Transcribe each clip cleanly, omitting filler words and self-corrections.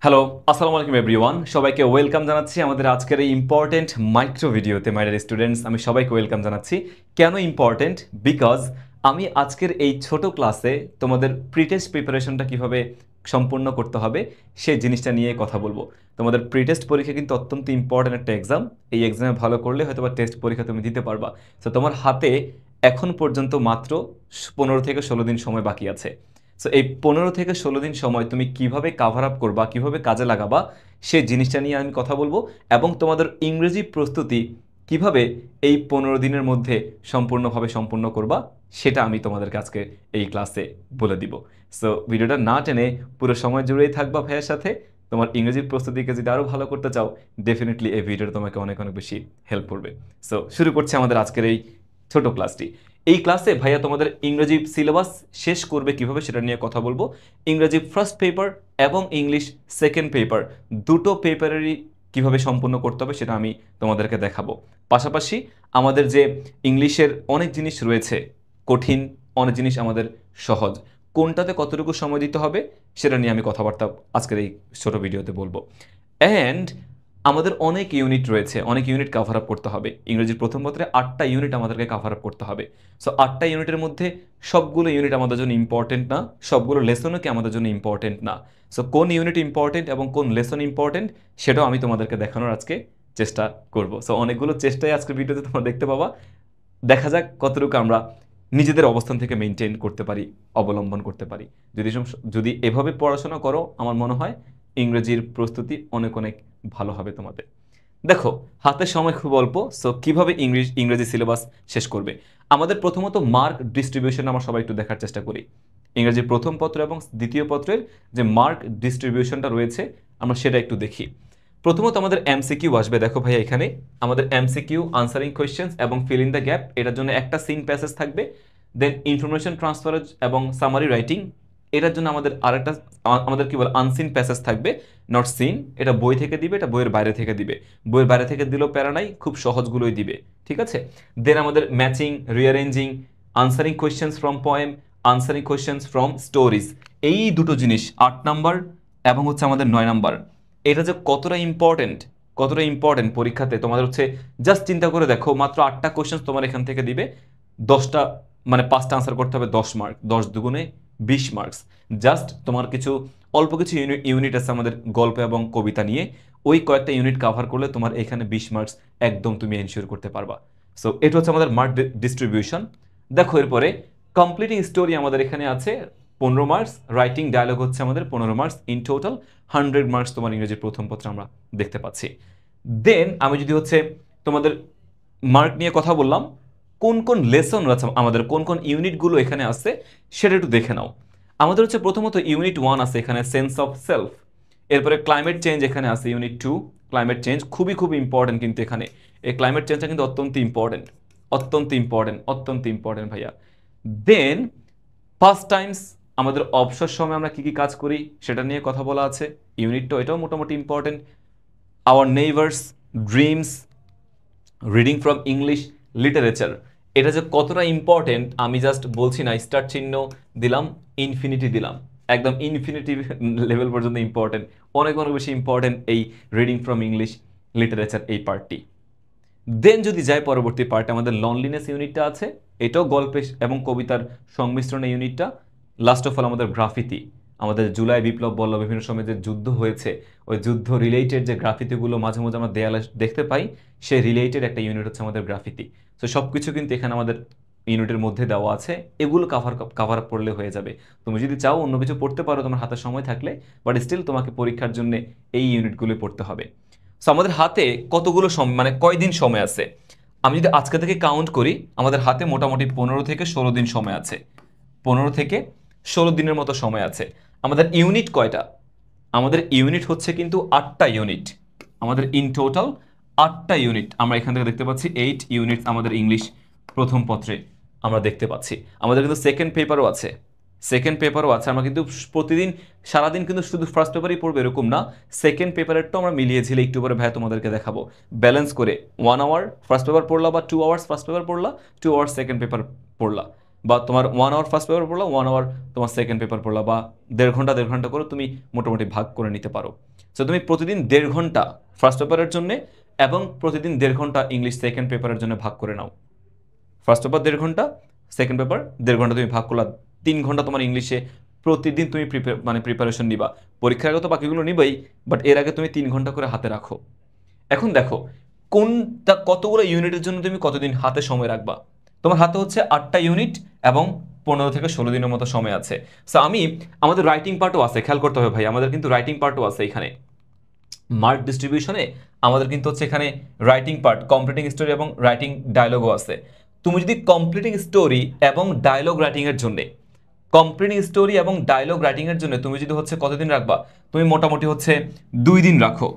Hello, আসসালামু আলাইকুম everyone. সবাইকে ওয়েলকাম জানাচ্ছি আমাদের আজকের এই ইম্পর্টেন্ট মাইক্রো ভিডিওতে। মাই ডিয়ার স্টুডেন্টস, আমি সবাইকে ওয়েলকাম জানাচ্ছি। কেন ইম্পর্টেন্ট? বিকজ আমি আজকের এই ছোট ক্লাসে তোমাদের প্রিটেস্ট প্রিপারেশনটা কিভাবে সম্পূর্ণ করতে হবে সেই জিনিসটা নিয়ে কথা বলবো। তোমাদের প্রিটেস্ট পরীক্ষা কিন্তু অত্যন্ত ইম্পর্টেন্ট একটা এক্সাম। এই এক্সামে ভালো করলে হয়তো বা টেস্ট পরীক্ষা তুমি দিতে পারবা। সো তোমার হাতে এখন পর্যন্ত মাত্র 15 থেকে 16 দিন সময় বাকি আছে। সো এই 15 থেকে 16 দিন সময় তুমি কিভাবে কাভার আপ করবা, কিভাবে কাজে লাগাবা সেই জিনিসটা নিয়ে আমি কথা বলবো, এবং তোমাদের ইংরেজি প্রস্তুতি কিভাবে এই 15 দিনের মধ্যে সম্পূর্ণভাবে সম্পূর্ণ করবা সেটা আমি তোমাদেরকে আজকে এই ক্লাসে বলে দিব। সো ভিডিওটা না টেনে পুরো সময় জুড়েই থাকবা ভাইয়ের সাথে। তোমার ইংরেজি প্রস্তুতিকে যদি আরও ভালো করতে চাও, ডেফিনেটলি এই ভিডিওটা তোমাকে অনেক অনেক বেশি হেল্প করবে। সো শুরু করছি আমাদের আজকের এই ছোট ক্লাসটি। এই ক্লাসে ভাইয়া তোমাদের ইংরেজি সিলেবাস শেষ করবে কিভাবে সেটা নিয়ে কথা বলবো। ইংরেজি ফার্স্ট পেপার এবং ইংলিশ সেকেন্ড পেপার, দুটো পেপারেরই কিভাবে সম্পূর্ণ করতে হবে সেটা আমি তোমাদেরকে দেখাবো। পাশাপাশি আমাদের যে ইংলিশের অনেক জিনিস রয়েছে কঠিন, অনেক জিনিস আমাদের সহজ, কোনটাতে কতটুকু সময় দিতে হবে সেটা নিয়ে আমি কথাবার্তা আজকের এই ছোট ভিডিওতে বলবো। অ্যান্ড আমাদের অনেক ইউনিট রয়েছে, অনেক ইউনিট কাভার আপ করতে হবে। ইংরেজির প্রথম পত্রে 8টা ইউনিট আমাদেরকে কাভার আপ করতে হবে। সো 8টা ইউনিটের মধ্যে সবগুলো ইউনিট আমাদের জন্য ইম্পর্টেন্ট না, সবগুলো লেসনও কি আমাদের জন্য ইম্পর্টেন্ট না। সো কোন ইউনিট ইম্পর্টেন্ট এবং কোন লেসন ইম্পর্টেন্ট সেটাও আমি তোমাদেরকে দেখানোর আজকে চেষ্টা করব। সো অনেকগুলো চেষ্টাই আজকে ভিডিওতে তোমরা দেখতে পাবা। দেখা যাক কতটুকু আমরা নিজেদের অবস্থান থেকে মেনটেন করতে পারি, অবলম্বন করতে পারি। যদি এভাবে পড়াশোনা করো, আমার মনে হয় ইংরেজির প্রস্তুতি অনেক অনেক ভালো হবে তোমাদের। দেখো, হাতে সময় খুব অল্প। সো কিভাবে ইংরেজি সিলেবাস শেষ করবে? আমাদের প্রথমত মার্ক ডিস্ট্রিবিউশন আমরা সবাই একটু দেখার চেষ্টা করি। ইংরেজির প্রথম পত্র এবং দ্বিতীয় পত্রের যে মার্ক ডিস্ট্রিবিউশনটা রয়েছে আমরা সেটা একটু দেখি। প্রথমত আমাদের এমসিকিউ আসবে। দেখো ভাইয়া, এখানে আমাদের এমসিকিউ, আনসারিং কোয়েশ্চেন্স এবং ফিল ইন দ্য গ্যাপ, এটার জন্য একটা সিন প্যাসেজ থাকবে। দেন ইনফরমেশন ট্রান্সফার এবং সামারি রাইটিং, এটার জন্য আমাদের কি বলে আনসিন প্যাসেজ থাকবে, নট সিন। এটা বই থেকে দিবে, এটা বইয়ের বাইরে থেকে দিবে। বইয়ের বাইরে থেকে দিলেও প্যারা নাই, খুব সহজগুলোই দিবে, ঠিক আছে। দেন আমাদের matching, rearranging, answering questions from poem, answering questions from stories, এই দুটো জিনিস 8 নাম্বার এবং হচ্ছে আমাদের 9 নাম্বার। এটা যে কতটা ইম্পর্টেন্ট পরীক্ষাতে তোমাদের হচ্ছে, জাস্ট চিন্তা করে দেখো, মাত্র 8টা কোয়েশ্চেন তোমার এখান থেকে দিবে, 10টা মানে 5টা আনসার করতে হবে, 10 মার্ক, 10 দুগুণে 20 মার্কস। জাস্ট তোমার অল্প কিছু ইউনিট আছে আমাদের গল্প এবং কবিতা নিয়ে, ওই কয়েকটা ইউনিট কাভার করলে তোমার এখানে 20 মার্কস একদম তুমি এনশিওর করতে পারবা। সো এটা হচ্ছে আমাদের মার্ক ডিস্ট্রিবিউশন। দেখো, এরপরে কমপ্লিটিং স্টোরি আমাদের এখানে আছে 15 মার্কস, রাইটিং ডায়লগ হচ্ছে আমাদের 15 মার্কস, ইন টোটাল 100 মার্কস তোমার ইংরেজির প্রথম পত্রে আমরা দেখতে পাচ্ছি। দেন আমি যদি হচ্ছে তোমাদের মার্ক নিয়ে কথা বললাম, কোন কোন লেসন আছে আমাদের, কোন কোন ইউনিটগুলো এখানে আছে সেটা একটু দেখে নাও। আমাদের হচ্ছে প্রথমত ইউনিট 1 আছে এখানে, সেন্স অফ সেলফ। এরপরে ক্লাইমেট চেঞ্জ এখানে আছে ইউনিট 2, ক্লাইমেট চেঞ্জ খুবই খুব ইম্পর্টেন্ট। কিন্তু এখানে এই ক্লাইমেট চেঞ্জটা কিন্তু অত্যন্ত ইম্পর্টেন্ট ভাইয়া। দেন পাস্ট টাইমস, আমাদের অবসর সময় আমরা কি কি কাজ করি সেটা নিয়ে কথা বলা আছে, ইউনিটটা এটাও মোটামুটি important. Hour neighbours, dreams, reading from English literature, এটা যে কতটা ইম্পর্টেন্ট আমি জাস্ট বলছি না, স্টার চিহ্ন দিলাম, ইনফিনিটি দিলাম, একদম ইনফিনিটি লেভেল পর্যন্ত ইম্পর্টেন্ট, অনেক অনেক বেশি ইম্পর্টেন্ট এই রিডিং ফ্রম ইংলিশ লিটারেচার এই পার্টটি। দেন যদি যাই পরবর্তী পার্টে, আমাদের লনলিনেস ইউনিটটা আছে, এটাও গল্পে এবং কবিতার সংমিশ্রণে ইউনিটটা। লাস্ট অফ অল আমাদের গ্রাফিতি, আমাদের জুলাই বিপ্লব বলল, বিভিন্ন সময় যে যুদ্ধ হয়েছে ওই যুদ্ধ রিলেটেড যে গ্রাফিতিগুলো মাঝে মাঝে আমরা দেয়ালে দেখতে পাই, সেই রিলেটেড একটা ইউনিট হচ্ছে আমাদের গ্রাফিতি। তো সব কিছু কিন্তু এখানে আমাদের ইউনিটের মধ্যে দেওয়া আছে, এগুলো কাভার আপ করলে হয়ে যাবে। তুমি যদি চাও অন্য কিছু পড়তে পারো তোমার হাতে সময় থাকলে, বাট স্টিল তোমাকে পরীক্ষার জন্য এই ইউনিটগুলো পড়তে হবে। সো আমাদের হাতে কতগুলো মানে কয়দিন সময় আছে? আমি যদি আজকে থেকে কাউন্ট করি, আমাদের হাতে মোটামুটি 15 থেকে 16 দিন সময় আছে। 15 থেকে 16 দিনের মতো সময় আছে। আমাদের ইউনিট কয়টা? আমাদের ইউনিট হচ্ছে কিন্তু 8টা ইউনিট। আমাদের ইন টোটাল 8টা ইউনিট আমরা এখান থেকে দেখতে পাচ্ছি। 8 ইউনিট আমাদের ইংলিশ প্রথম পত্রে আমরা দেখতে পাচ্ছি। আমাদের কিন্তু সেকেন্ড পেপারও আছে। আমরা কিন্তু প্রতিদিন সারাদিন কিন্তু শুধু ফার্স্ট পেপারই পড়বো এরকম না, সেকেন্ড পেপারেরটাও আমরা মিলিয়েছিলে একটু পরে ভাই তোমাদেরকে দেখাবো। ব্যালেন্স করে 1 আওয়ার ফার্স্ট পেপার পড়লা বা 2 আওয়ার্স ফার্স্ট পেপার পড়লা, 2 আওয়ার্স সেকেন্ড পেপার পড়লা। বা তোমার 1 আওয়ার ফার্স্ট পেপার পড়লা, 1 আওয়ার তোমার সেকেন্ড পেপার পড়লা, বা 1.5 ঘন্টা করে তুমি মোটামুটি ভাগ করে নিতে পারো। সো তুমি প্রতিদিন 1.5 ঘন্টা ফার্স্ট পেপারের জন্য এবং প্রতিদিন 1.5 ঘন্টা ইংলিশ সেকেন্ড পেপারের জন্য ভাগ করে নাও। ফার্স্ট পেপার 1.5 ঘন্টা, সেকেন্ড পেপার 1.5 ঘন্টা তুমি ভাগ করলা, 3 ঘন্টা তোমার ইংলিশে প্রতিদিন তুমি প্রিপারেশন নিবা। পরীক্ষার আগে তো বাকিগুলো নিবাই, বাট এর আগে তুমি 3 ঘন্টা করে হাতে রাখো। এখন দেখো কোনটা কতগুলো ইউনিটের জন্য তুমি কতদিন হাতে সময় রাখবা। তোমার হাতে হচ্ছে 8টা ইউনিট এবং 15 থেকে 16 দিনের মতো সময় আছে। সো আমাদের রাইটিং পার্টও আছে, খেয়াল করতে হবে ভাই, আমাদের কিন্তু রাইটিং পার্টও আছে এখানে। মার্ক ডিস্ট্রিবিউশনে আমাদের কিন্তু হচ্ছে এখানে রাইটিং পার্ট, কমপ্লিটিং স্টোরি এবং রাইটিং ডায়লগও আছে। তুমি যদি কমপ্লিটিং স্টোরি এবং ডায়লগ রাইটিংয়ের জন্য তুমি যদি হচ্ছে কতদিন রাখবা, তুমি মোটামুটি হচ্ছে 2 দিন রাখো।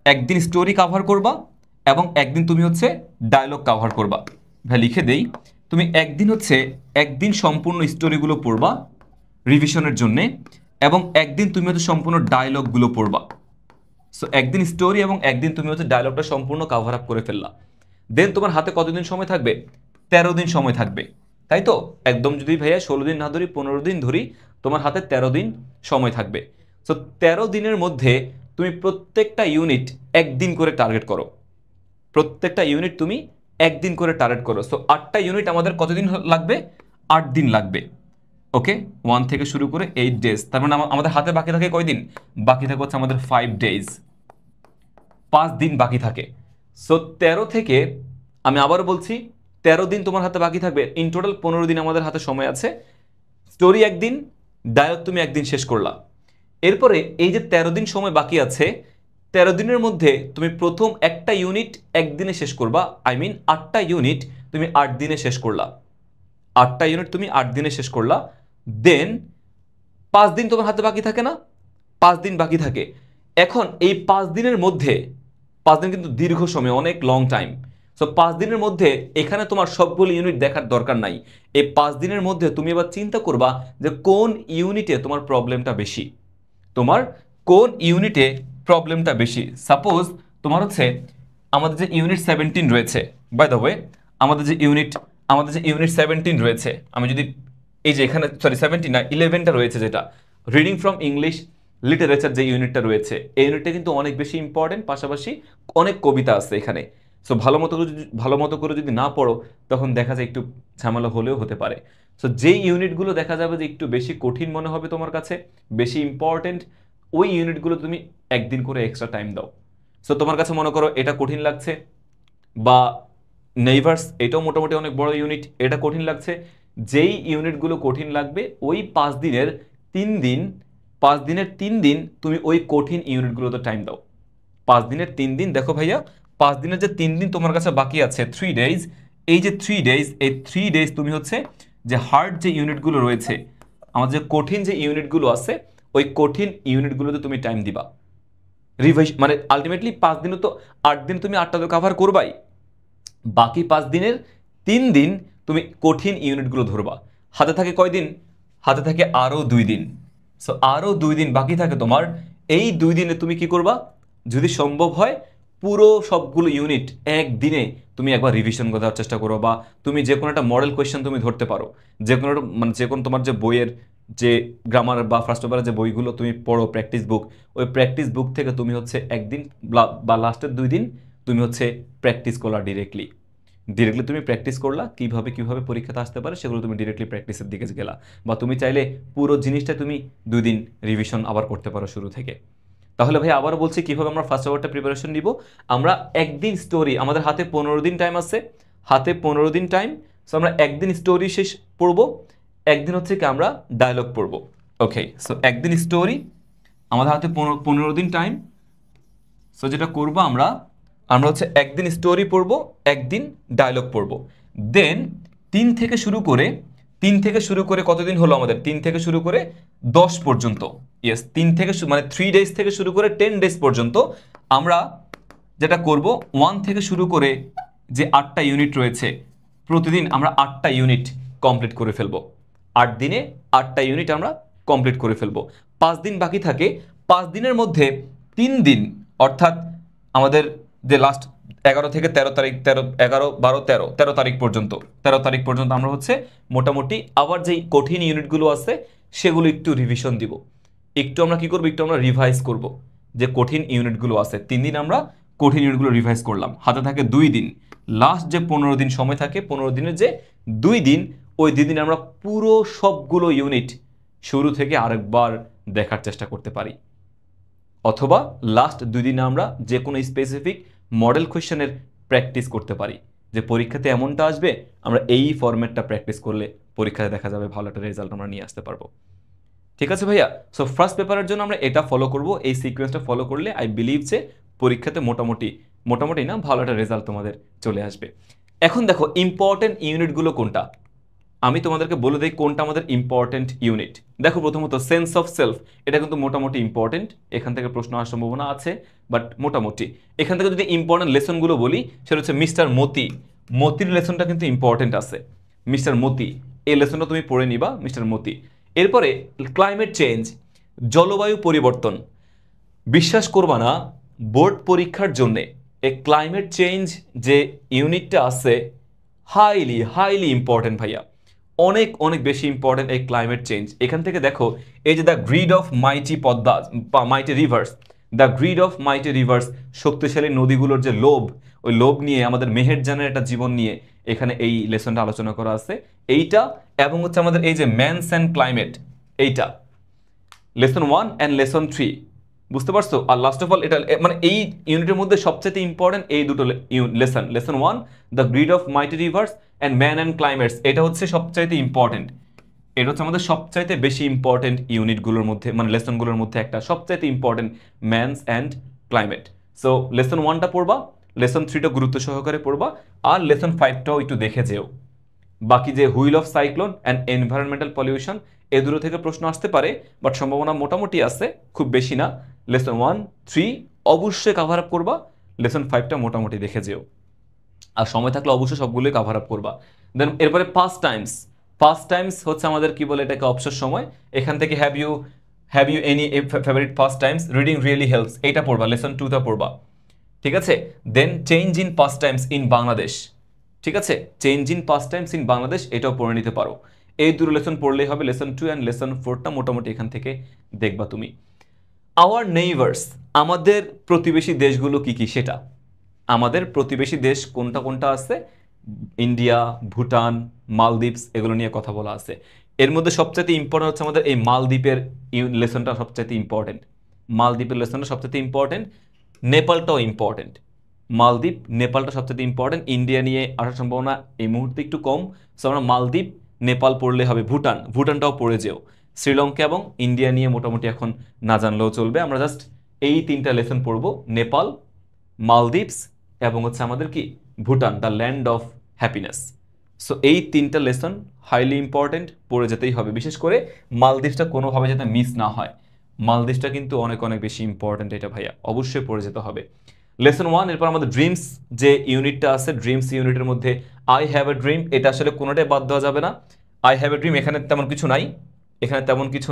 একদিন স্টোরি কাভার করবা এবং একদিন তুমি হচ্ছে ডায়লগ কাভার করবা। ভাই লিখে দেই, তুমি একদিন সম্পূর্ণ স্টোরিগুলো পড়বা রিভিশনের জন্যে, এবং একদিন তুমি হচ্ছে সম্পূর্ণ ডায়লগগুলো পড়বা। সো একদিন স্টোরি এবং একদিন তুমি হচ্ছে ডায়লগটা সম্পূর্ণ কাভার আপ করে ফেললা। দেন তোমার হাতে কতদিন সময় থাকবে? 13 দিন সময় থাকবে, তাই তো? একদম যদি ভাইয়া 16 দিন না ধরি, 15 দিন ধরি, তোমার হাতে 13 দিন সময় থাকবে। সো 13 দিনের মধ্যে তুমি প্রত্যেকটা ইউনিট একদিন করে টার্গেট করো। সো 8টা ইউনিট আমাদের কতদিন লাগবে? 8 দিন লাগবে। ওকে, 1 থেকে শুরু করে 8 ডেজ। তার মানে আমাদের হাতে বাকি থাকে কয়দিন? বাকি থাকে হচ্ছে আমাদের 5 ডেজ, 5 দিন বাকি থাকে। সো 13 থেকে, আমি আবারও বলছি, 13 দিন তোমার হাতে বাকি থাকবে। ইন টোটাল 15 দিন আমাদের হাতে সময় আছে। স্টোরি একদিন, ডায়লগ তুমি একদিন শেষ করলা। এরপরে এই যে 13 দিন সময় বাকি আছে, 13 দিনের মধ্যে তুমি প্রথম একটা ইউনিট একদিনে শেষ করবা। 8টা ইউনিট তুমি 8 দিনে শেষ করলা। 8টা ইউনিট তুমি 8 দিনে শেষ করলা। দেন 5 দিন তোমার হাতে বাকি থাকে না? 5 দিন বাকি থাকে। এখন এই 5 দিনের মধ্যে, 5 দিন কিন্তু দীর্ঘ সময়, অনেক লং টাইম। সো 5 দিনের মধ্যে এখানে তোমার সবগুলো ইউনিট দেখার দরকার নাই। এই 5 দিনের মধ্যে তুমি এবার চিন্তা করবা যে কোন ইউনিটে তোমার প্রবলেমটা বেশি। সাপোজ তোমার হচ্ছে আমাদের যে ইউনিট 17 রয়েছে, বাই দ্য ওয়ে আমাদের যে ইউনিট 17 রয়েছে, আমি যদি এই যে এখানে 17 না 11টা রয়েছে, যেটা রিডিং ফ্রম ইংলিশ লিটারেচার যে ইউনিটটা রয়েছে, এই ইউনিটটা কিন্তু অনেক বেশি ইম্পর্টেন্ট, পাশাপাশি অনেক কবিতা আছে এখানে। সো ভালো মতো করে যদি না পড়ো, তখন দেখা যায় একটু ঝামেলা হলেও হতে পারে। সো যেই ইউনিটগুলো দেখা যাবে যে একটু বেশি কঠিন মনে হবে তোমার কাছে, বেশি ইম্পর্টেন্ট, ওই ইউনিটগুলো তুমি একদিন করে এক্সট্রা টাইম দাও। সো তোমার কাছে মনে করো এটা কঠিন লাগছে, বা নেইভার্স এটাও মোটামুটি অনেক বড় ইউনিট, এটা কঠিন লাগছে, যেই ইউনিটগুলো কঠিন লাগবে ওই 5 দিনের 3 দিন তুমি ওই কঠিন ইউনিটগুলোতে টাইম দাও। 5 দিনের 3 দিন, দেখো ভাইয়া 5 দিনের যে 3 দিন তোমার কাছে বাকি আছে, 3 ডেজ, এই যে 3 ডেজ, এই 3 ডেজ তুমি হচ্ছে যে হার্ড যে ইউনিটগুলো রয়েছে, আমাদের যে কঠিন যে ইউনিটগুলো আছে, ওই কঠিন ইউনিটগুলোতে তুমি টাইম দিবা। রিভাইজ মানে আলটিমেটলি 5 দিনে তো 8 দিন তুমি 8টা তো কভার করবাই, বাকি 5 দিনের 3 দিন তুমি কঠিন ইউনিটগুলো ধরবা। হাতে থাকে কয়দিন? হাতে থাকে আরও 2 দিন। সো আরও 2 দিন বাকি থাকে তোমার। এই 2 দিনে তুমি কি করবা? যদি সম্ভব হয় পুরো সবগুলো ইউনিট একদিনে তুমি একবার রিভিশন করার চেষ্টা করো, বা তুমি যে কোনো একটা মডেল কোয়েশ্চেন তুমি ধরতে পারো। যে কোনো তোমার যে বইয়ের যে গ্রামার বা ফার্স্ট পেপারের যে বইগুলো তুমি পড়ো, প্র্যাকটিস বুক, ওই প্র্যাকটিস বুক থেকে তুমি হচ্ছে একদিন বা লাস্টের 2 দিন তুমি হচ্ছে প্র্যাকটিস করলা। ডিরেক্টলি তুমি প্র্যাকটিস করলা কিভাবে পরীক্ষাতে আসতে পারে, সেগুলো তুমি ডিরেক্টলি প্র্যাকটিসের দিকে গেলা। বা তুমি চাইলে পুরো জিনিসটা তুমি 2 দিন রিভিশন আবার করতে পারো শুরু থেকে। তাহলে ভাই আবারও বলছি কিভাবে আমরা ফার্স্ট পেপারটা প্রিপারেশন নিব। আমরা একদিন স্টোরি, আমাদের হাতে 15 দিন টাইম আছে, সো আমরা একদিন স্টোরি শেষ পড়বো, একদিন হচ্ছে কি আমরা ডায়লগ পড়বো। ওকে, সো একদিন স্টোরি, আমাদের হাতে 15 দিন টাইম। সো যেটা করবো আমরা হচ্ছে একদিন স্টোরি পড়বো, একদিন ডায়লগ পড়বো। দেন 3 থেকে শুরু করে কতদিন হলো আমাদের? 3 থেকে শুরু করে 10 পর্যন্ত, ইয়েস 3 থেকে মানে 3 ডেজ থেকে শুরু করে 10 ডেজ পর্যন্ত আমরা যেটা করব, 1 থেকে শুরু করে যে 8টা ইউনিট রয়েছে, প্রতিদিন আমরা 8টা ইউনিট কমপ্লিট করে ফেলবো। 8 দিনে 8টা ইউনিট আমরা কমপ্লিট করে ফেলবো। 5 দিন বাকি থাকে। 5 দিনের মধ্যে 3 দিন, অর্থাৎ আমাদের যে লাস্ট 11 থেকে 13 তারিখ 13 11 12 13 13 তারিখ পর্যন্ত 13 তারিখ পর্যন্ত আমরা হচ্ছে মোটামুটি আবার যেই কঠিন ইউনিটগুলো আছে সেগুলো একটু রিভিশন দিব। একটু আমরা কি করব, একটু আমরা রিভাইজ করব। যে কঠিন ইউনিটগুলো আছে 3 দিন আমরা কঠিন ইউনিটগুলো রিভাইজ করলাম, হাতে থাকে 2 দিন, লাস্ট যে 15 দিন সময় থাকে 15 দিনের যে 2 দিন, ওই 2 দিন আমরা পুরো সবগুলো ইউনিট শুরু থেকে আরেকবার দেখার চেষ্টা করতে পারি। অথবা লাস্ট 2 দিনে আমরা যে কোনো স্পেসিফিক মডেল কোয়েশ্চেনের প্র্যাকটিস করতে পারি, যে পরীক্ষাতে এমনটা আসবে আমরা এই ফরম্যাটটা প্র্যাকটিস করলে পরীক্ষাতে দেখা যাবে ভালো একটা রেজাল্ট আমরা নিয়ে আসতে পারবো। ঠিক আছে ভাইয়া? সো ফার্স্ট পেপারের জন্য আমরা এটা ফলো করব, এই সিকোয়েন্সটা ফলো করলে আই বিলিভ যে পরীক্ষাতে মোটামুটি না ভালো একটা রেজাল্ট তোমাদের চলে আসবে। এখন দেখো ইম্পর্টেন্ট ইউনিটগুলো কোনটা, আমি তোমাদেরকে বলে দিই কোনটা আমাদের ইম্পর্টেন্ট ইউনিট। দেখো প্রথমত সেন্স অফ সেলফ, এটা কিন্তু মোটামুটি ইম্পর্টেন্ট, এখান থেকে প্রশ্ন আসার সম্ভাবনা আছে, বাট মোটামুটি এখান থেকে যদি ইম্পর্টেন্ট লেসনগুলো বলি সেটা হচ্ছে মিস্টার মতির লেসনটা কিন্তু ইম্পর্টেন্ট আছে। মিস্টার মতি এই লেসনটা তুমি পড়ে নিবা, মিস্টার মতি। এরপরে ক্লাইমেট চেঞ্জ, জলবায়ু পরিবর্তন। বিশ্বাস করবা না, বোর্ড পরীক্ষার জন্যে এই ক্লাইমেট চেঞ্জ যে ইউনিটটা আছে হাইলি ইম্পর্টেন্ট ভাইয়া, অনেক অনেক বেশি ইম্পর্টেন্ট এই ক্লাইমেট চেঞ্জ। এখান থেকে দেখো এই যে the grid of মাইটি Padma মাইটি reverse, the grid of মাইটি reverse, শক্তিশালী নদীগুলোর যে লোভ, ওই লোভ নিয়ে আমাদের মেহেরজানের একটা জীবন নিয়ে এখানে এই লেসনটা আলোচনা করা আছে এইটা। এবং হচ্ছে আমাদের এই যে ম্যানস অ্যান্ড ক্লাইমেট, এইটা লেসন 1 অ্যান্ড লেসন 3, বুঝতে পারছো? আর লাস্ট অফ অল এটা মানে এই ইউনিটের মধ্যে সবচেয়ে ইম্পর্টেন্ট এই দুটো lesson 1 the grid of মাইটি rivers and man and climates, এটা হচ্ছে সবচাইতে ইম্পর্টেন্ট। এটা হচ্ছে আমাদের সবচাইতে বেশি ইম্পর্টেন্ট ইউনিটগুলোর মধ্যে, মানে লেসনগুলোর মধ্যে একটা সবচাইতে important man's and climate. So lesson 1টা পড়বা, লেসন 3টা গুরুত্ব সহকারে পড়বা, আর লেসন 5টাও একটু দেখে যেও। বাকি যে wheel of cyclone and environmental pollution, এ দুটো থেকে প্রশ্ন আসতে পারে, বাট সম্ভাবনা মোটামুটি আছে, খুব বেশি না। লেসন 1, 3 অবশ্যই কাভার আপ করবা, লেসন 5টা মোটামুটি দেখে যেও, আর সময় থাকলে অবশ্যই সবগুলোই কাভার আপ করবা। দেন এরপরে পাস্ট টাইমস হচ্ছে আমাদের কি বলে এটাকে অবসর সময়। এখান থেকে have you any favourite pastimes, reading really helps, এইটা পড়বা, লেসন 2টা পড়বা। ঠিক আছে? Then change in pastimes in Bangladesh, ঠিক আছে, change in pastimes in Bangladesh, এটাও পড়ে নিতে পারো। এই দুটো লেসন পড়লেই হবে, লেসন 2 অ্যান্ড লেসন 4টা মোটামুটি এখান থেকে দেখবা তুমি। আওয়ার নেইবার্স, আমাদের প্রতিবেশী দেশগুলো কি কি সেটা। আমাদের প্রতিবেশী দেশ কোনটা কোনটা আছে, ইন্ডিয়া, ভুটান, মালদ্বীপস, এগুলো নিয়ে কথা বলা আছে। এর মধ্যে সবচেয়ে ইম্পর্টেন্ট হচ্ছে আমাদের এই মালদ্বীপের লেসনটা সবচেয়ে ইম্পর্টেন্ট, মালদ্বীপের লেসনটা সবচেয়ে ইম্পর্টেন্ট, নেপালটাও ইম্পর্টেন্ট। মালদ্বীপ নেপালটা সবচেয়ে ইম্পর্টেন্ট, ইন্ডিয়া নিয়ে আসার সম্ভাবনা এই মুহূর্তে একটু কম, সো আমরা মালদ্বীপ নেপাল পড়লে হবে। ভুটানটাও পড়ে যেও। শ্রীলঙ্কা এবং ইন্ডিয়া নিয়ে মোটামুটি এখন না জানলেও চলবে, আমরা জাস্ট এই 3টা লেসন পড়বো, নেপাল, মালদ্বীপস এবং হচ্ছে আমাদের কি Bhutan, the land of happiness. So এই 3টা লেসন হাইলি ইম্পর্টেন্ট, পড়ে যেতেই হবে। বিশেষ করে মালদ্বীপসটা কোনোভাবে যাতে মিস না হয়, মালদ্বীপসটা কিন্তু অনেক অনেক বেশি ইম্পর্টেন্ট, এটা ভাইয়া অবশ্যই পড়ে যেতে হবে। লেসন 1, এরপর আমাদের ড্রিমস যে ইউনিটটা আছে, ড্রিমস ইউনিটের মধ্যে আই হ্যাভ এ ড্রিম, এটা আসলে কোনোটাই বাদ দেওয়া যাবে না। আই হ্যাভ এ ড্রিম এখানে তেমন কিছু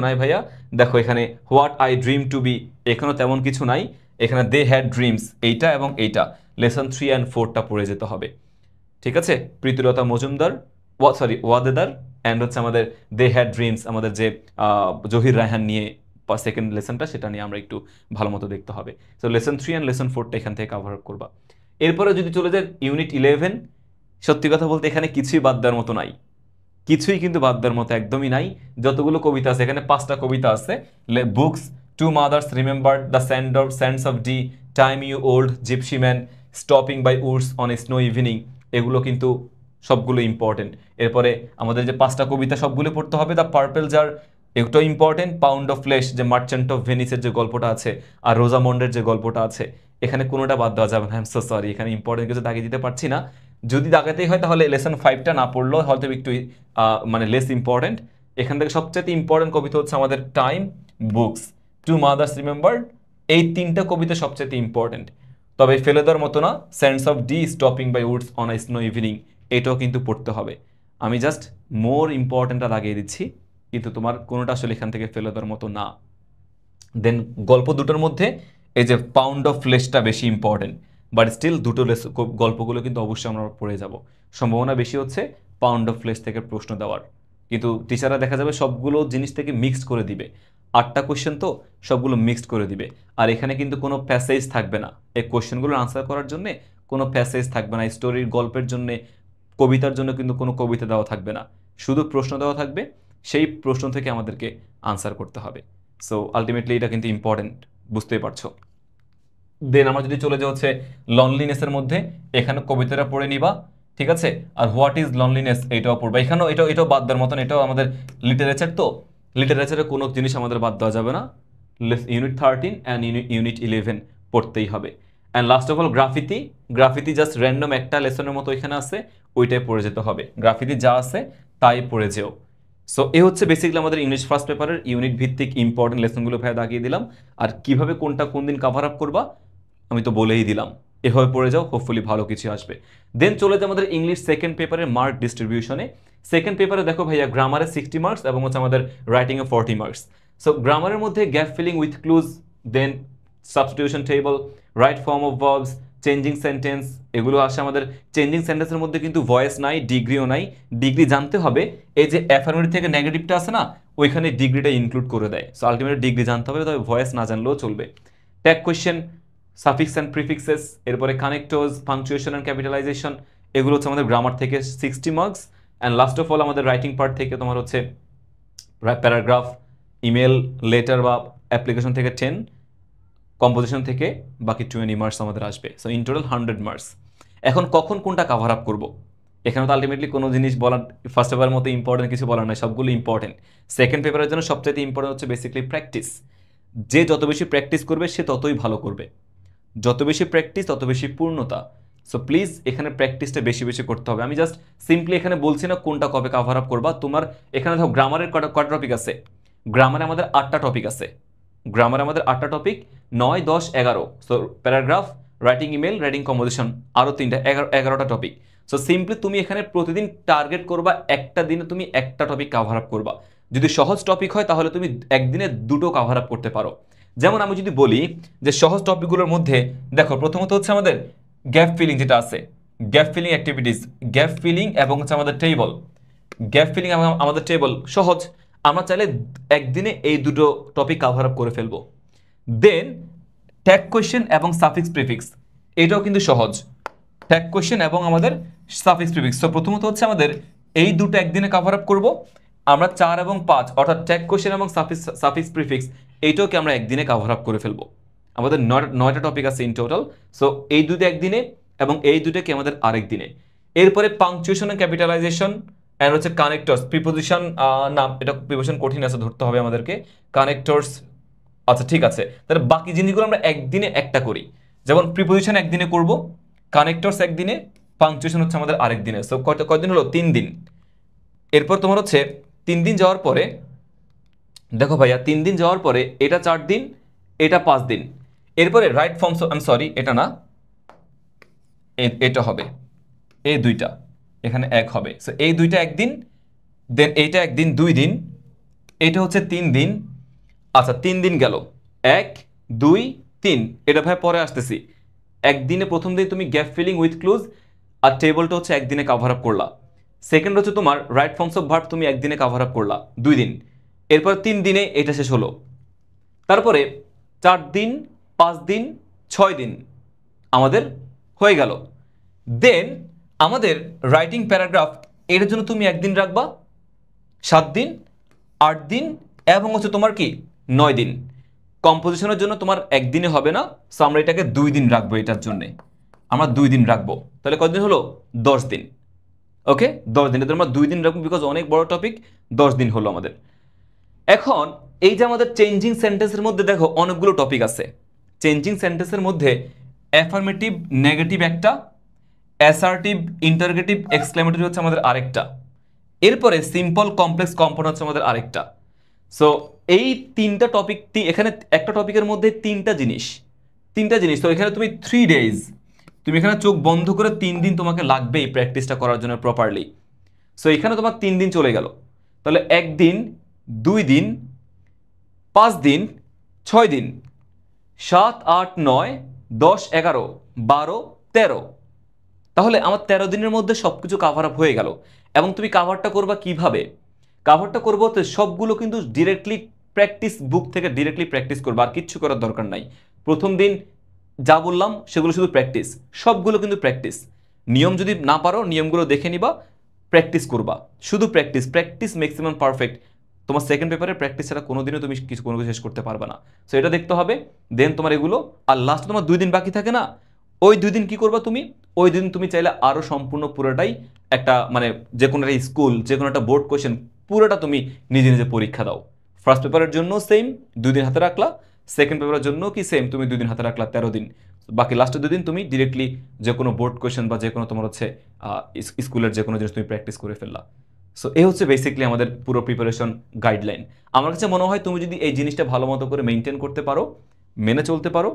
নাই, ভাইয়া। দেখো এখানে what I dream to be, এখানেও তেমন কিছু নাই। এখানে দে হ্যাড ড্রিমস, এইটা এবং এইটা লেসন 3 অ্যান্ড 4টা পড়ে যেতে হবে। ঠিক আছে? প্রীতিলতা মজুমদার, ওয়াদেদার অ্যান্ড হচ্ছে আমাদের দে হ্যাড ড্রিমস, আমাদের যে জহির রায়হান নিয়ে সেকেন্ড লেসনটা, সেটা নিয়ে আমরা একটু ভালো মতো দেখতে হবে। সো লেসন 3 অ্যান্ড লেসন 4টা এখান থেকে কাভার আপ করবা। এরপরে যদি চলে যায় ইউনিট 11, সত্যি কথা বলতে এখানে কিছুই বাদ দেওয়ার মতো নাই, কিছুই কিন্তু বাদ দেওয়ার মতো একদমই নাই। যতগুলো কবিতা আছে এখানে 5টা কবিতা আছে, books, to mothers remember, the sands of Dee, time you old gypsy man, stopping by woods on a snow evening, এগুলো কিন্তু সবগুলো ইম্পর্টেন্ট। এরপরে আমাদের যে 5টা কবিতা সবগুলো পড়তে হবে। দ্য পার্পল জার, এটাও ইম্পর্টেন্ট। পাউন্ড অফ ফ্লেশ, যে মার্চেন্ট অফ ভেনিসের যে গল্পটা আছে, আর রোজামন্ডের যে গল্পটা আছে, এখানে কোনোটা বাদ দেওয়া যাবে না। আই এম সো সরি, এখানে ইম্পর্টেন্ট কিছু দাগিয়ে দিতে পারছি না। যদি দাগাতেই হয় তাহলে লেসন 5টা না পড়লেও হয়তো একটু মানে লেস ইম্পর্টেন্ট। এখান থেকে সবচেয়ে ইম্পর্টেন্ট কবিতা হচ্ছে আমাদের time, books, to mothers remember, এই 3টা কবিতা সবচেয়ে ইম্পর্টেন্ট। তবে ফেলে দেওয়ার মতো না sense of Dee, stopping by woods on a snow evening, এটাও কিন্তু পড়তে হবে। আমি জাস্ট মোর ইম্পর্টেন্টটা লাগিয়ে দিচ্ছি, কিন্তু তোমার কোনোটা আসলে এখান থেকে ফেলে দেওয়ার মতো না। দেন গল্প দুটোর মধ্যে এই যে পাউন্ড অফ ফ্লেশটা বেশি ইম্পর্টেন্ট। বাট স্টিল দুটো গল্পগুলো কিন্তু অবশ্যই আমরা পড়ে যাব। সম্ভাবনা বেশি হচ্ছে পাউন্ড অফ ফ্লেশ থেকে প্রশ্ন দেওয়ার, কিন্তু টিচাররা দেখা যাবে সবগুলো জিনিস থেকে মিক্সড করে দিবে। 8টা কোয়েশ্চেন তো সবগুলো মিক্সড করে দিবে। আর এখানে কিন্তু কোনো প্যাসেজ থাকবে না, এই কোয়েশ্চেনগুলো আনসার করার জন্য কোনো প্যাসেজ থাকবে না, স্টোরির গল্পের জন্য, কবিতার জন্য কিন্তু কোনো কবিতা দেওয়া থাকবে না, শুধু প্রশ্ন দেওয়া থাকবে, সেই প্রশ্ন থেকে আমাদেরকে আনসার করতে হবে। সো আলটিমেটলি এটা কিন্তু ইম্পর্টেন্ট, বুঝতেই পারছো। দেন আমরা যদি চলে যাই হচ্ছে লনলিনেসের মধ্যে, এখানে কবিতাটা পড়ে নিবা, ঠিক আছে। আর হোয়াট ইজ লনলিনেস এটাও পড়বা, এখানেও এটাও বাদ দেওয়ার মতন, এটাও আমাদের লিটারেচার, তো লিটারেচারে কোনো জিনিস আমাদের বাদ দেওয়া যাবে না। ইউনিট 13 অ্যান্ড ইউনিট 11 পড়তেই হবে। And last of all graffiti just random একটা লেসনের মতো এখানে আছে, ওইটাই পড়ে যেতে হবে। গ্রাফিতি যা আছে তাই পড়ে যেও। সো এ হচ্ছে বেসিক্যালি আমাদের ইংলিশ ফার্স্ট পেপারের ইউনিট ভিত্তিক ইম্পর্টেন্ট লেসনগুলো ভাই দাগিয়ে দিলাম। আর কিভাবে কোনটা কোন দিন কাভার আপ করবা আমি তো বলেই দিলাম, এভাবে পড়ে যাও, হোপফুলি ভালো কিছু আসবে। দেন চলে যায় আমাদের ইংলিশ সেকেন্ড পেপারের মার্ক ডিস্ট্রিবিউশনে। সেকেন্ড পেপারে দেখো ভাইয়া গ্রামারে 60 মার্কস এবং হচ্ছে আমাদের রাইটিংয়ে 40 মার্কস। সো গ্রামারের মধ্যে gap filling with clues, then substitution table, right form of verbs, changing sentence, এগুলো আসে আমাদের। চেঞ্জিং সেন্টেন্সের মধ্যে কিন্তু ভয়েস নাই, ডিগ্রিও নাই। ডিগ্রি জানতে হবে, এই যে অ্যাফার্মেটিভ থেকে নেগেটিভটা আছে না, ওইখানে ডিগ্রিটা ইনক্লুড করে দেয়। সো আলটিমেটলি ডিগ্রি জানতে হবে, তবে ভয়েস না জানলেও চলবে। Tag question, suffix and prefixes, এরপরে কানেক্টর্স, পাংচুয়েশন অ্যান্ড ক্যাপিটালাইজেশন, এগুলো হচ্ছে আমাদের গ্রামার থেকে 60 marks. And last of all আমাদের রাইটিং পার্ট থেকে তোমার হচ্ছে প্যারাগ্রাফ, ইমেল, লেটার বা অ্যাপ্লিকেশন থেকে 10, কম্পোজিশন থেকে বাকি 20 মার্কস আমাদের আসবে। So in total 100 marks. এখন কখন কোনটা কাভার আপ করবো, এখানে তো আলটিমেটলি কোনো জিনিস বলার, ফার্স্ট পেপারের মতো ইম্পর্টেন্ট কিছু বলার নয়, সবগুলো ইম্পর্টেন্ট। সেকেন্ড পেপারের জন্য সবচেয়ে ইম্পর্টেন্ট হচ্ছে বেসিক্যালি প্র্যাকটিস। যে যত বেশি প্র্যাকটিস করবে সে ততই ভালো করবে, যত বেশি প্র্যাকটিস তত বেশি পূর্ণতা। সো প্লিজ এখানে প্র্যাকটিসটা বেশি বেশি করতে হবে। আমি জাস্ট সিম্পলি এখানে বলছি না কোনটা কবে কাভার আপ করবা। তোমার এখানে ধরো গ্রামারের কটা টপিক আছে, গ্রামারে আমাদের 8টা টপিক আছে, গ্রামারে আমাদের 8টা topic, 9, 10, 11। So paragraph, writing email, writing composition, আরও 3টা, 11টা টপিক। সো সিম্পলি তুমি এখানে প্রতিদিন টার্গেট করবা একটা দিনে তুমি একটা টপিক কাভার আপ করবা। যদি সহজ টপিক হয় তাহলে তুমি একদিনে দুটো কাভার আপ করতে পারো। যেমন আমি যদি বলি যে সহজ টপিকগুলোর মধ্যে দেখো, প্রথমত হচ্ছে আমাদের গ্যাপ ফিলিং, যেটা আছে gap filling activities, gap filling এবং হচ্ছে আমাদের টেবল। গ্যাপ ফিলিং এবং আমাদের টেবল সহজ, আমরা চাইলে একদিনে এই দুটো টপিক কাভার আপ করে ফেলবো। দেন ট্যাগ কোয়েশ্চেন এবং সাফিক্স প্রিফিক্স, এটাও কিন্তু সহজ, ট্যাগ কোয়েশ্চেন এবং আমাদের সাফিক্স প্রিফিক্স। তো প্রথমত হচ্ছে আমাদের এই দুটো একদিনে কাভার আপ করবো আমরা, 4 এবং 5, অর্থাৎ ট্যাগ কোয়েশ্চেন এবং সাফিক্স প্রিফিক্স, এইটাকে আমরা একদিনে কাভার আপ করে ফেলবো। আমাদের 9টা টপিক আছে ইন টোটাল। সো এই দুটো একদিনে এবং এই দুটোকে আমাদের আরেক দিনে। এরপরে পাংচুয়েশন এন্ড ক্যাপিটালাইজেশন অ্যান্ড হচ্ছে কানেক্টরস, প্রিপোজিশন, নাম এটা প্রিপোজিশন কঠিন আছে, ধরতে হবে আমাদেরকে। কানেক্টরস, আচ্ছা ঠিক আছে, তাহলে বাকি জিনিসগুলো আমরা একদিনে একটা করি। যেমন প্রিপোজিশন একদিনে করব, কানেক্টরস একদিনে, পাংচুয়েশন হচ্ছে আমাদের আরেক দিনে। সো কয়দিন হলো? 3 দিন। এরপর তোমার হচ্ছে 3 দিন যাওয়ার পরে, দেখো ভাইয়া 3 দিন যাওয়ার পরে এটা 4 দিন, এটা 5 দিন। এরপরে right forms, I am sorry এটা না, এটা হবে, এই দুইটা এখানে এক হবে। সো এই দুইটা একদিন, দেন এইটা একদিন, 2 দিন, এটা হচ্ছে 3 দিন। আচ্ছা 3 দিন গেল, 1, 2, 3, এটা ভাই পরে আসতেছি। একদিনে প্রথম দিন তুমি গ্যাপ ফিলিং উইথ ক্লুজ আর টেবলটা হচ্ছে একদিনে কাভার আপ করলা। সেকেন্ড হচ্ছে তোমার রাইট ফর্মস অফ ভার্ব, তুমি একদিনে কাভার আপ করলা 2 দিন। এরপর 3 দিনে এটা শেষ হলো। তারপরে 4 দিন, 5 দিন, 6 দিন আমাদের হয়ে গেল। দেন আমাদের রাইটিং প্যারাগ্রাফ, এর জন্য তুমি একদিন রাখবা, 7 দিন, 8 দিন এবং হচ্ছে তোমার কি 9 দিন। কম্পোজিশনের জন্য তোমার একদিনে হবে না, সো আমরা এটাকে 2 দিন রাখবো, এটার জন্য আমরা 2 দিন রাখবো। তাহলে কতদিন হলো? 10 দিন। ওকে, 10 দিন, আমরা 2 দিন রাখবো, বিকজ অনেক বড় টপিক, 10 দিন হলো আমাদের। এখন এই যে আমাদের চেঞ্জিং সেন্টেন্সের মধ্যে দেখো অনেকগুলো টপিক আছে। চেঞ্জিং সেন্টেন্সের মধ্যে অ্যাফার্মেটিভ নেগেটিভ একটা, অ্যাসার্টিভ ইন্টারগেটিভ এক্সক্লেমেটরি হচ্ছে আমাদের আরেকটা, এরপরে সিম্পল কমপ্লেক্স কম্পাউন্ড হচ্ছে আমাদের আরেকটা। সো এই 3টা টপিক, এখানে একটা টপিকের মধ্যে 3টা জিনিস। তো এখানে তুমি 3 ডেজ, তুমি এখানে চোখ বন্ধ করে 3 দিন তোমাকে লাগবে এই প্র্যাকটিসটা করার জন্য প্রপারলি। সো এখানে তোমার 3 দিন চলে গেল। তাহলে 1 দিন, 2 দিন, 5 দিন, 6 দিন, 7, 8, 9, 10, 11, 12, 13। তাহলে আমার 13 দিনের মধ্যে সবকিছু কাভার আপ হয়ে গেল। এবং তুমি কাভারটা করবা কিভাবে? কাভারটা করবো তো সবগুলো কিন্তু ডিরেক্টলি প্র্যাকটিস বুক থেকে ডিরেক্টলি প্র্যাকটিস করবা, আর কিচ্ছু করার দরকার নাই। প্রথম দিন যা বললাম সেগুলো শুধু প্র্যাকটিস, সবগুলো কিন্তু প্র্যাকটিস। নিয়ম যদি না পারো নিয়মগুলো দেখে নিবা, প্র্যাকটিস করবা, শুধু প্র্যাকটিস, প্র্যাকটিস ম্যাক্সিমাম পারফেক্ট। তোমার সেকেন্ড পেপারে প্র্যাকটিস ছাড়া কোনোদিনও তুমি কোনো কিছু শেষ করতে পারবে না। সো এটা দেখতে হবে, দেন তোমার এগুলো। আর লাস্ট তোমার 2 দিন বাকি থাকে না, ওই 2 দিন কি করবা তুমি? ওই দিন তুমি চাইলে আরো সম্পূর্ণ পুরোটাই একটা মানে যে কোনো একটা স্কুল, যে কোনো একটা বোর্ড কোয়েশ্চেন পুরোটা তুমি নিজে নিজে পরীক্ষা দাও। ফার্স্ট পেপারের জন্য সেম 2 দিন হাতে রাখলা, সেকেন্ড পেপারের জন্য কি সেম তুমি 2 দিন হাতে রাখলা, 13 দিন। বাকি লাস্টের 2 দিন তুমি ডিরেক্টলি যে কোনো বোর্ড কোয়েশ্চেন বা যে কোনো তোমার হচ্ছে স্কুলের যে কোনো জিনিস তুমি প্র্যাকটিস করে ফেললা। সো এই হচ্ছে বেসিক্যালি আমাদের পুরো প্রিপারেশন গাইডলাইন। আমার কাছে মনে হয় তুমি যদি এই জিনিসটা ভালো মতো করে মেনটেন করতে পারো, মেনে চলতে পারো,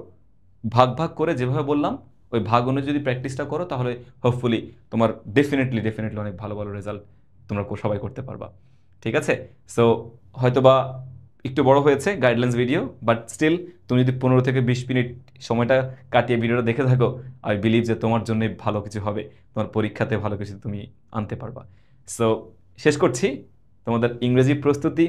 ভাগ ভাগ করে যেভাবে বললাম ওই ভাগ অনুযায়ী যদি প্র্যাকটিসটা করো, তাহলে হোপফুলি তোমার ডেফিনেটলি অনেক ভালো ভালো রেজাল্ট তোমরা সবাই করতে পারবা। ঠিক আছে? সো হয়তোবা একটু বড় হয়েছে গাইডলাইন্স ভিডিও, বাট স্টিল তুমি যদি 15 থেকে 20 মিনিট সময়টা কাটিয়ে ভিডিওটা দেখে থাকো, আই বিলিভ যে তোমার জন্য ভালো কিছু হবে, তোমার পরীক্ষাতে ভালো কিছু তুমি আনতে পারবা। সো শেষ করছি, তোমাদের ইংরেজি প্রস্তুতি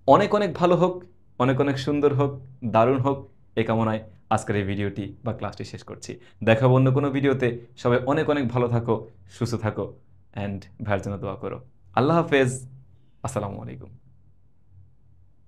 অনেক অনেক ভালো হোক, অনেক অনেক সুন্দর হোক, দারুণ হোক, এই কামনায় আজকের এই ভিডিওটি বা ক্লাসটি শেষ করছি। দেখাবো অন্য কোনো ভিডিওতে। সবাই অনেক অনেক ভালো থাকো, সুস্থ থাকো, অ্যান্ড ভাইয়ের জন্য দোয়া করো। আল্লাহ হাফেজ, আসসালামু আলাইকুম।